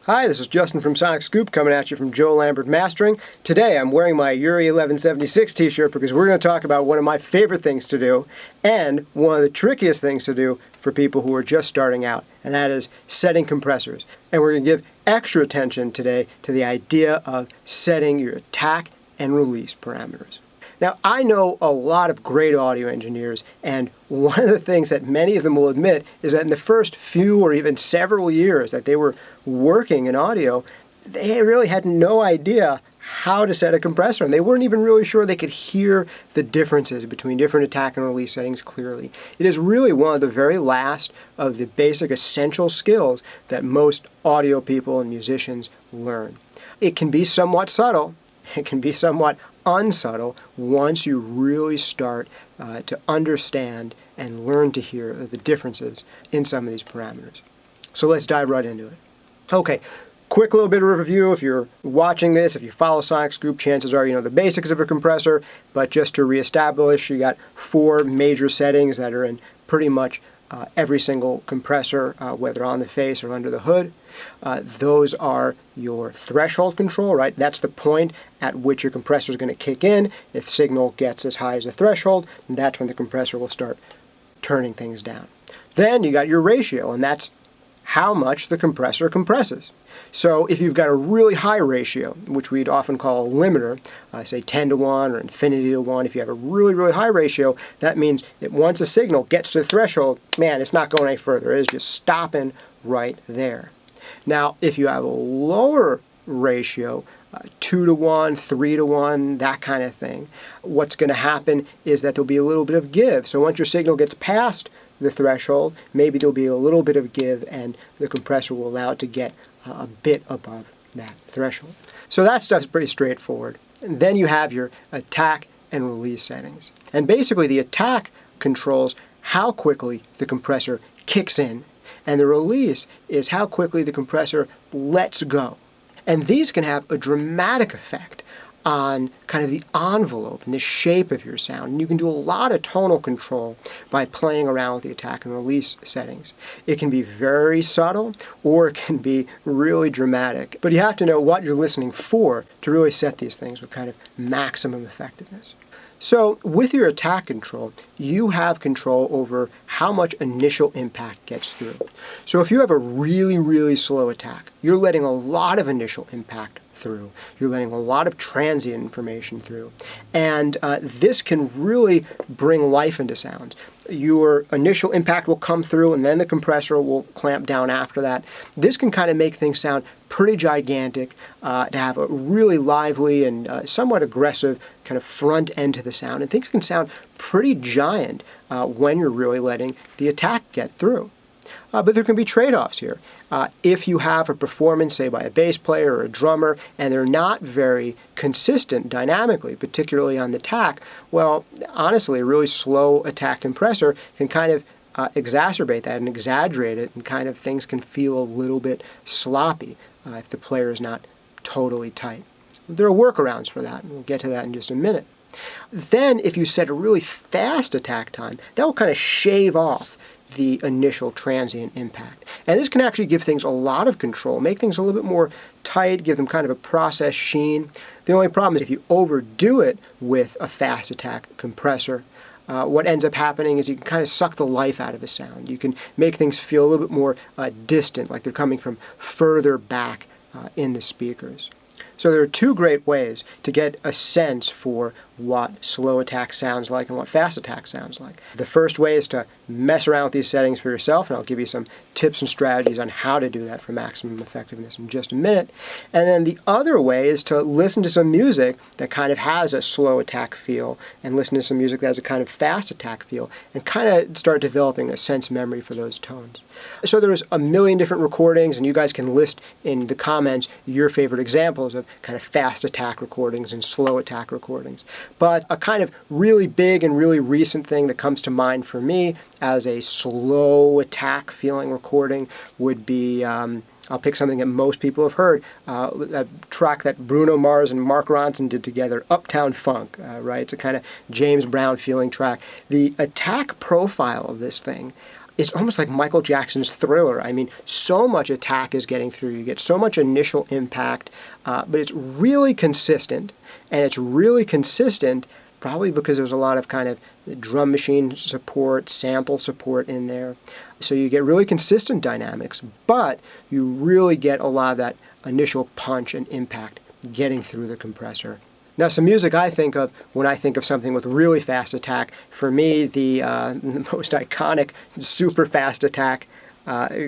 Hi, this is Justin from Sonic Scoop coming at you from Joe Lambert Mastering. Today I'm wearing my Yuri 1176 t-shirt because we're going to talk about one of my favorite things to do and one of the trickiest things to do for people who are just starting out, and that is setting compressors. And we're going to give extra attention today to the idea of setting your attack and release parameters. Now, I know a lot of great audio engineers, and one of the things that many of them will admit is that in the first few or even several years that they were working in audio, they really had no idea how to set a compressor, and they weren't even really sure they could hear the differences between different attack and release settings clearly. It is really one of the very last of the basic essential skills that most audio people and musicians learn. It can be somewhat subtle, it can be somewhat unsubtle once you really start to understand and learn to hear the differences in some of these parameters. So let's dive right into it. Okay, quick little bit of review. If you're watching this, if you follow Sonic Scoop, chances are you know the basics of a compressor, but just to reestablish, you got 4 major settings that are in pretty much every single compressor, whether on the face or under the hood. Those are your threshold control, right? That's the point at which your compressor is going to kick in. If signal gets as high as the threshold, that's when the compressor will start turning things down. Then you got your ratio, and that's how much the compressor compresses. So if you've got a really high ratio, which we'd often call a limiter, say 10 to 1 or infinity to 1, if you have a really, really high ratio, that means that once a signal gets to the threshold, man, it's not going any further. It is just stopping right there. Now, if you have a lower ratio, 2 to 1, 3 to 1, that kind of thing, what's going to happen is that there'll be a little bit of give. So once your signal gets past the threshold, maybe there'll be a little bit of give and the compressor will allow it to get a bit above that threshold. So that stuff's pretty straightforward. And then you have your attack and release settings. And basically the attack controls how quickly the compressor kicks in, and the release is how quickly the compressor lets go. And these can have a dramatic effect on kind of the envelope and the shape of your sound. And you can do a lot of tonal control by playing around with the attack and release settings. It can be very subtle or it can be really dramatic. But you have to know what you're listening for to really set these things with kind of maximum effectiveness. So with your attack control, you have control over how much initial impact gets through. So if you have a really, really slow attack, you're letting a lot of initial impact through. You're letting a lot of transient information through. And this can really bring life into sounds. Your initial impact will come through and then the compressor will clamp down after that. This can kind of make things sound pretty gigantic, to have a really lively and somewhat aggressive kind of front end to the sound. And things can sound pretty giant when you're really letting the attack get through. But there can be trade-offs here. If you have a performance, say, by a bass player or a drummer, and they're not very consistent dynamically, particularly on the attack, well, honestly, a really slow attack compressor can kind of exacerbate that and exaggerate it, and kind of things can feel a little bit sloppy if the player is not totally tight. There are workarounds for that, and we'll get to that in just a minute. Then, if you set a really fast attack time, that will kind of shave off the initial transient impact. And this can actually give things a lot of control, make things a little bit more tight, give them kind of a processed sheen. The only problem is if you overdo it with a fast attack compressor, what ends up happening is you can kind of suck the life out of a sound. You can make things feel a little bit more distant, like they're coming from further back in the speakers. So there are 2 great ways to get a sense for what slow attack sounds like and what fast attack sounds like. The first way is to mess around with these settings for yourself, and I'll give you some tips and strategies on how to do that for maximum effectiveness in just a minute. And then the other way is to listen to some music that kind of has a slow attack feel, and listen to some music that has a kind of fast attack feel, and kind of start developing a sense memory for those tones. So there's a million different recordings, and you guys can list in the comments your favorite examples of kind of fast attack recordings and slow attack recordings. But a kind of really big and really recent thing that comes to mind for me as a slow attack feeling recording would be, I'll pick something that most people have heard, a track that Bruno Mars and Mark Ronson did together, Uptown Funk, right? It's a kind of James Brown feeling track. The attack profile of this thing it's almost like Michael Jackson's Thriller. I mean, so much attack is getting through. You get so much initial impact, but it's really consistent, and it's really consistent probably because there's a lot of kind of drum machine support, sample support in there. So you get really consistent dynamics, but you really get a lot of that initial punch and impact getting through the compressor. Now, some music I think of when I think of something with really fast attack, for me, the most iconic super fast attack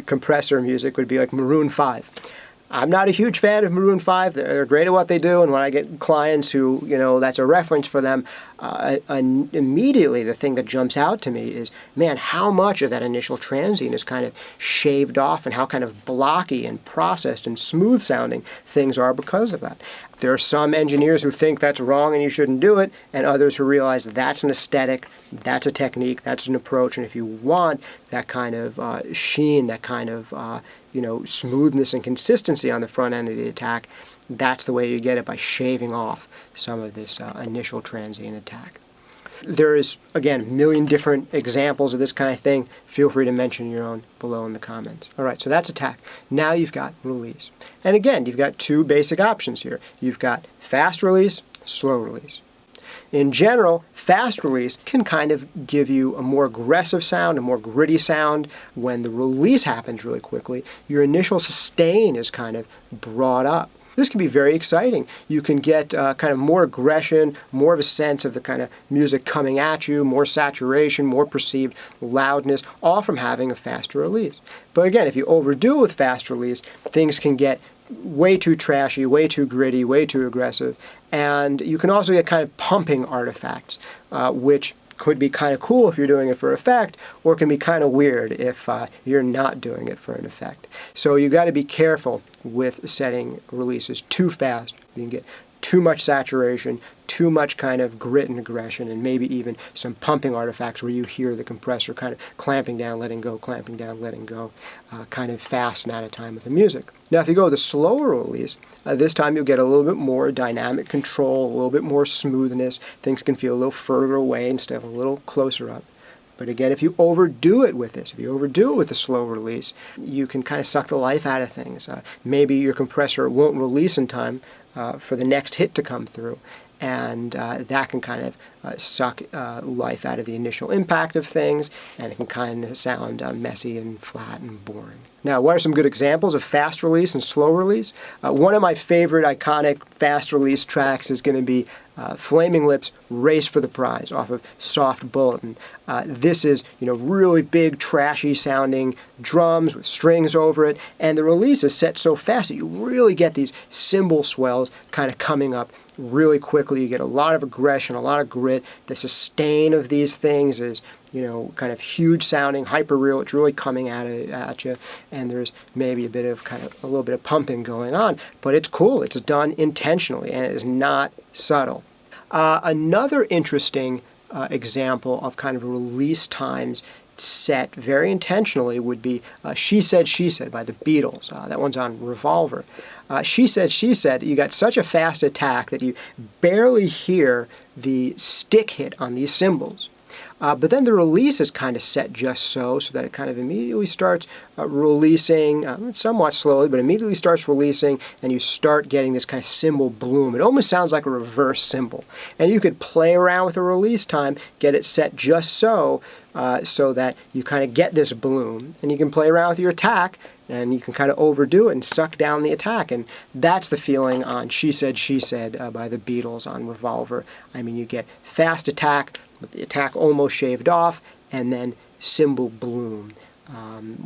compressor music would be like Maroon 5. I'm not a huge fan of Maroon 5. They're great at what they do, and when I get clients who, that's a reference for them, immediately the thing that jumps out to me is, man, how much of that initial transient is kind of shaved off and how kind of blocky and processed and smooth sounding things are because of that. There are some engineers who think that's wrong and you shouldn't do it, and others who realize that's an aesthetic, that's a technique, that's an approach, and if you want that kind of sheen, that kind of smoothness and consistency on the front end of the attack, that's the way you get it, by shaving off some of this initial transient attack. There is, again, a million different examples of this kind of thing. Feel free to mention your own below in the comments. All right, so that's attack. Now you've got release. And again, you've got two basic options here. You've got fast release, slow release. In general, fast release can kind of give you a more aggressive sound, a more gritty sound. When the release happens really quickly, your initial sustain is kind of brought up. This can be very exciting. You can get kind of more aggression, more of a sense of the kind of music coming at you, more saturation, more perceived loudness, all from having a faster release. But again, if you overdo it with fast release, things can get way too trashy, way too gritty, way too aggressive. And you can also get kind of pumping artifacts, which could be kind of cool if you're doing it for effect, or can be kind of weird if you're not doing it for an effect. So you got to be careful with setting releases too fast. You can get too much saturation, too much kind of grit and aggression, and maybe even some pumping artifacts where you hear the compressor kind of clamping down, letting go, clamping down, letting go, kind of fast and out of time with the music. Now, if you go with the slower release, this time you'll get a little bit more dynamic control, a little bit more smoothness. Things can feel a little further away instead of a little closer up. But again, if you overdo it with this, if you overdo it with the slow release, you can kind of suck the life out of things. Maybe your compressor won't release in time for the next hit to come through. And that can kind of suck life out of the initial impact of things, and it can kind of sound messy and flat and boring. Now, what are some good examples of fast release and slow release? One of my favorite iconic fast release tracks is going to be Flaming Lips' Race for the Prize off of Soft Bulletin. This is, really big, trashy sounding drums with strings over it, and the release is set so fast that you really get these cymbal swells kind of coming up really quickly. You get a lot of aggression, a lot of grit. The sustain of these things is, kind of huge sounding, hyper real. It's really coming at you, and there's maybe a little bit of pumping going on, but it's cool. It's done intentionally, and it is not subtle. Another interesting example of kind of release times set very intentionally would be She Said, She Said by the Beatles. That one's on Revolver. She Said, She Said, you got such a fast attack that you barely hear the stick hit on these cymbals. But then the release is kind of set just so that it kind of immediately starts releasing, somewhat slowly, but immediately starts releasing, and you start getting this kind of cymbal bloom. It almost sounds like a reverse cymbal. And you could play around with the release time, get it set just so that you kind of get this bloom. And you can play around with your attack, and you can kind of overdo it and suck down the attack. And that's the feeling on She Said, She Said by the Beatles on Revolver. I mean, you get fast attack, with the attack almost shaved off, and then cymbal bloom,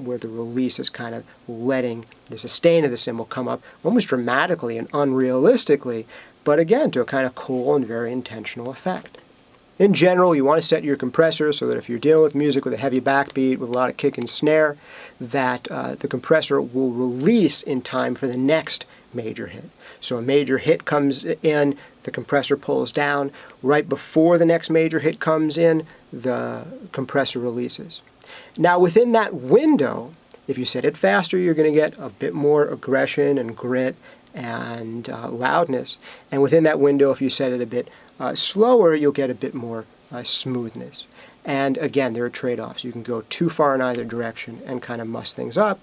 where the release is kind of letting the sustain of the cymbal come up almost dramatically and unrealistically, but again, to a kind of cool and very intentional effect. In general, you want to set your compressor so that if you're dealing with music with a heavy backbeat, with a lot of kick and snare, that the compressor will release in time for the next major hit. So a major hit comes in, the compressor pulls down. Right before the next major hit comes in, the compressor releases. Now within that window, if you set it faster, you're going to get a bit more aggression and grit and loudness. And within that window, if you set it a bit slower, you'll get a bit more smoothness. And again, there are trade-offs. You can go too far in either direction and kind of muss things up,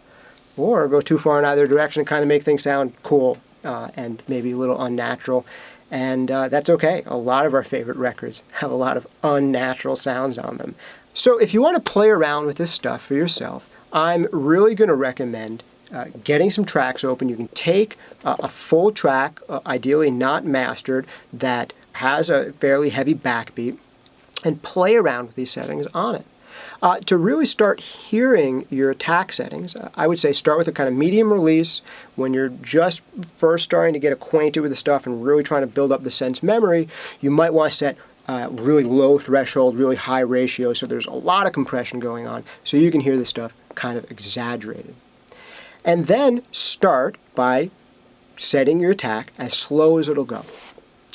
or go too far in either direction and kind of make things sound cool and maybe a little unnatural. And that's okay. A lot of our favorite records have a lot of unnatural sounds on them. So if you want to play around with this stuff for yourself, I'm really going to recommend getting some tracks open. You can take a full track, ideally not mastered, that has a fairly heavy backbeat, and play around with these settings on it. To really start hearing your attack settings, I would say start with a kind of medium release when you're just first starting to get acquainted with the stuff and really trying to build up the sense memory. You might want to set really low threshold, really high ratio, so there's a lot of compression going on, so you can hear this stuff kind of exaggerated. And then start by setting your attack as slow as it'll go.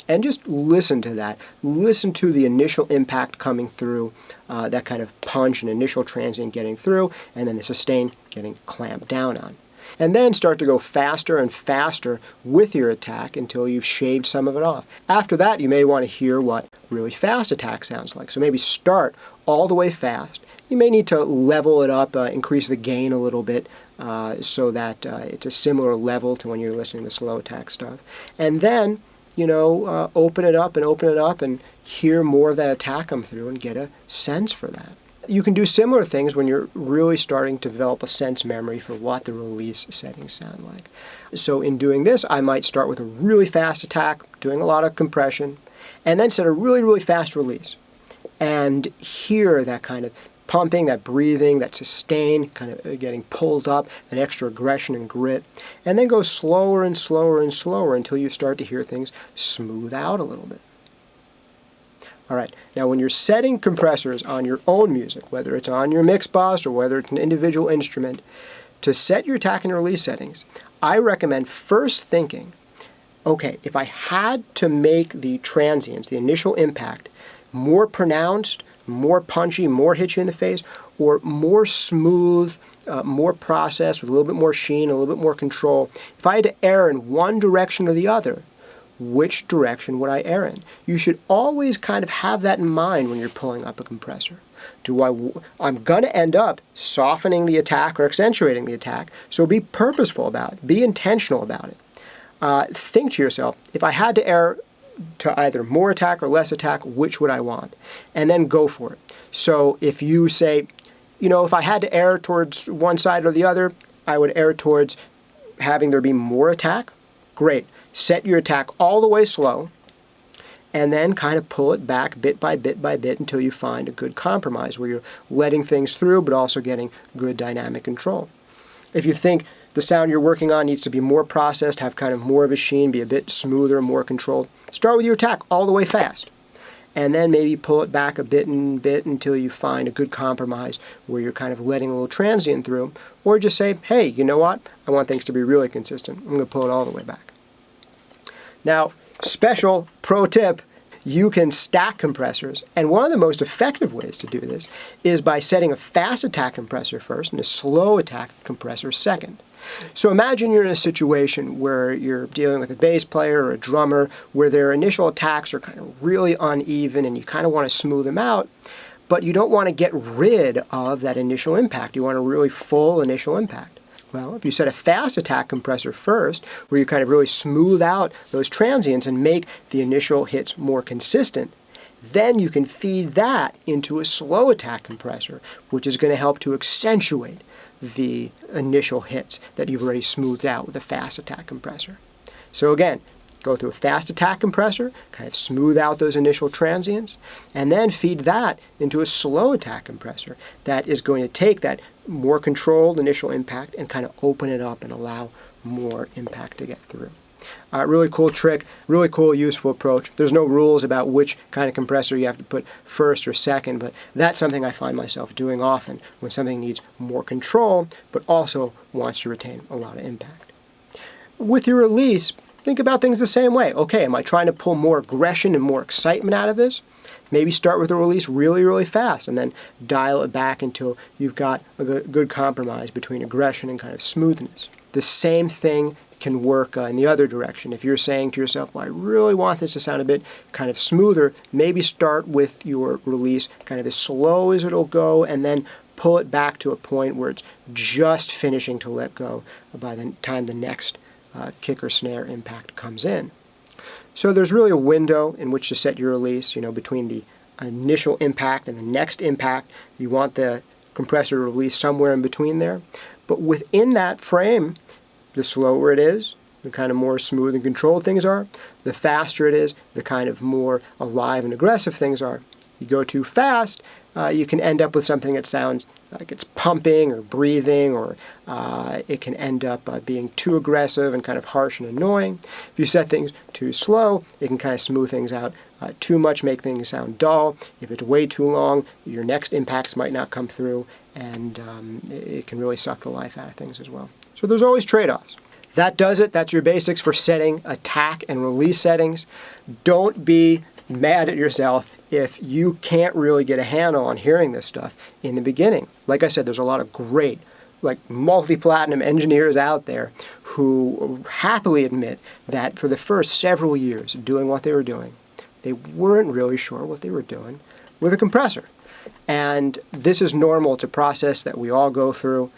And just listen to that. Listen to the initial impact coming through, that kind of punch and initial transient getting through, and then the sustain getting clamped down on. And then start to go faster and faster with your attack until you've shaved some of it off. After that, you may want to hear what really fast attack sounds like. So maybe start all the way fast. You may need to level it up, increase the gain a little bit, so that it's a similar level to when you're listening to slow attack stuff. And then open it up and hear more of that attack come through and get a sense for that. You can do similar things when you're really starting to develop a sense memory for what the release settings sound like. So in doing this, I might start with a really fast attack, doing a lot of compression, and then set a really, really fast release. And hear that kind of pumping, that breathing, that sustain, kind of getting pulled up, that extra aggression and grit, and then go slower and slower and slower until you start to hear things smooth out a little bit. All right, now when you're setting compressors on your own music, whether it's on your mix bus or whether it's an individual instrument, to set your attack and release settings, I recommend first thinking, okay, if I had to make the transients, the initial impact, more pronounced, more punchy, more hit you in the face, or more smooth, more processed with a little bit more sheen, a little bit more control. If I had to err in one direction or the other, which direction would I err in? You should always kind of have that in mind when you're pulling up a compressor. I'm going to end up softening the attack or accentuating the attack, so be purposeful about it. Be intentional about it. Think to yourself, if I had to err to either more attack or less attack, which would I want? And then go for it. So if you say, if I had to err towards one side or the other, I would err towards having there be more attack. Great. Set your attack all the way slow, and then kind of pull it back bit by bit by bit until you find a good compromise where you're letting things through but also getting good dynamic control. If you think the sound you're working on needs to be more processed, have kind of more of a sheen, be a bit smoother, more controlled, start with your attack all the way fast. And then maybe pull it back a bit and bit until you find a good compromise where you're kind of letting a little transient through. Or just say, hey, you know what? I want things to be really consistent. I'm going to pull it all the way back. Now, special pro tip, you can stack compressors, and one of the most effective ways to do this is by setting a fast attack compressor first and a slow attack compressor second. So imagine you're in a situation where you're dealing with a bass player or a drummer where their initial attacks are kind of really uneven and you kind of want to smooth them out, but you don't want to get rid of that initial impact. You want a really full initial impact. Well, if you set a fast attack compressor first, where you kind of really smooth out those transients and make the initial hits more consistent, then you can feed that into a slow attack compressor, which is going to help to accentuate the initial hits that you've already smoothed out with a fast attack compressor. So again, go through a fast attack compressor, kind of smooth out those initial transients, and then feed that into a slow attack compressor that is going to take that more controlled initial impact and kind of open it up and allow more impact to get through. Really cool trick, really cool, useful approach. There's no rules about which kind of compressor you have to put first or second, but that's something I find myself doing often when something needs more control, but also wants to retain a lot of impact. With your release, think about things the same way. Okay, am I trying to pull more aggression and more excitement out of this? Maybe start with a release really, really fast and then dial it back until you've got a good compromise between aggression and kind of smoothness. The same thing can work in the other direction. If you're saying to yourself, well, I really want this to sound a bit kind of smoother, maybe start with your release kind of as slow as it'll go, and then pull it back to a point where it's just finishing to let go by the time the next kick or snare impact comes in. So there's really a window in which to set your release, between the initial impact and the next impact. You want the compressor to release somewhere in between there. But within that frame, the slower it is, the kind of more smooth and controlled things are. The faster it is, the kind of more alive and aggressive things are. You go too fast, you can end up with something that sounds like it's pumping or breathing, or it can end up being too aggressive and kind of harsh and annoying. If you set things too slow, it can kind of smooth things out. Too much, make things sound dull. If it's way too long, your next impacts might not come through, and it can really suck the life out of things as well. So there's always trade-offs. That does it. That's your basics for setting attack and release settings. Don't be mad at yourself if you can't really get a handle on hearing this stuff in the beginning. Like I said, there's a lot of great, multi-platinum engineers out there who happily admit that for the first several years of doing what they were doing, they weren't really sure what they were doing with a compressor. And this is normal. It's a process that we all go through.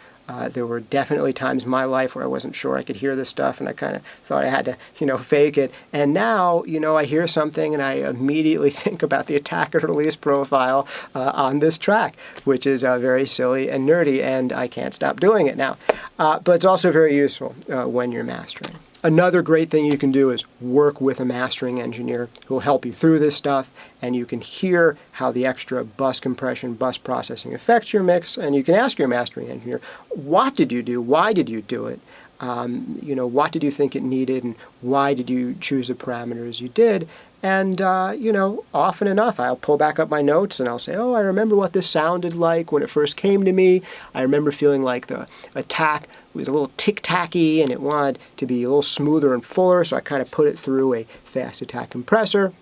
There were definitely times in my life where I wasn't sure I could hear this stuff, and I kind of thought I had to, fake it. And now, I hear something and I immediately think about the attack and release profile on this track, which is very silly and nerdy, and I can't stop doing it now. But it's also very useful when you're mastering. Another great thing you can do is work with a mastering engineer who will help you through this stuff, and you can hear how the extra bus compression, bus processing affects your mix, and you can ask your mastering engineer, what did you do? Why did you do it? What did you think it needed, and why did you choose the parameters you did? And, often enough, I'll pull back up my notes and I'll say, oh, I remember what this sounded like when it first came to me. I remember feeling like the attack was a little tick-tacky and it wanted to be a little smoother and fuller, so I kind of put it through a fast attack compressor.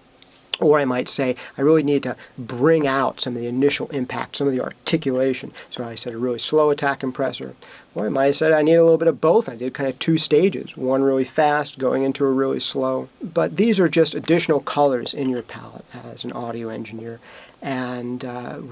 Or I might say, I really need to bring out some of the initial impact, some of the articulation. So I said a really slow attack compressor. Or I might have said I need a little bit of both. I did kind of two stages, one really fast going into a really slow. But these are just additional colors in your palette as an audio engineer. And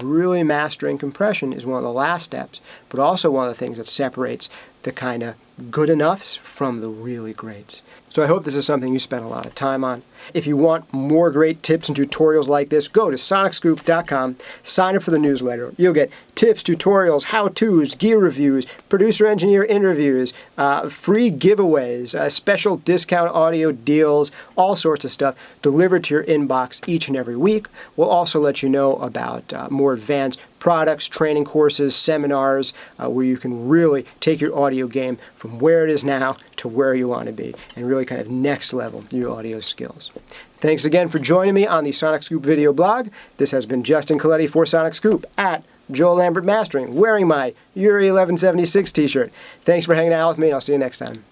really mastering compression is one of the last steps, but also one of the things that separates the kind of good enoughs from the really greats. So I hope this is something you spend a lot of time on. If you want more great tips and tutorials like this, go to sonicscoop.com, sign up for the newsletter. You'll get tips, tutorials, how-tos, gear reviews, producer-engineer interviews, free giveaways, special discount audio deals, all sorts of stuff delivered to your inbox each and every week. We'll also let you know about more advanced products, training courses, seminars, where you can really take your audio game from where it is now to where you want to be and really kind of next level your audio skills. Thanks again for joining me on the Sonic Scoop video blog. This has been Justin Colletti for Sonic Scoop at Joel Lambert Mastering, wearing my Uri 1176 t-shirt. Thanks for hanging out with me, and I'll see you next time.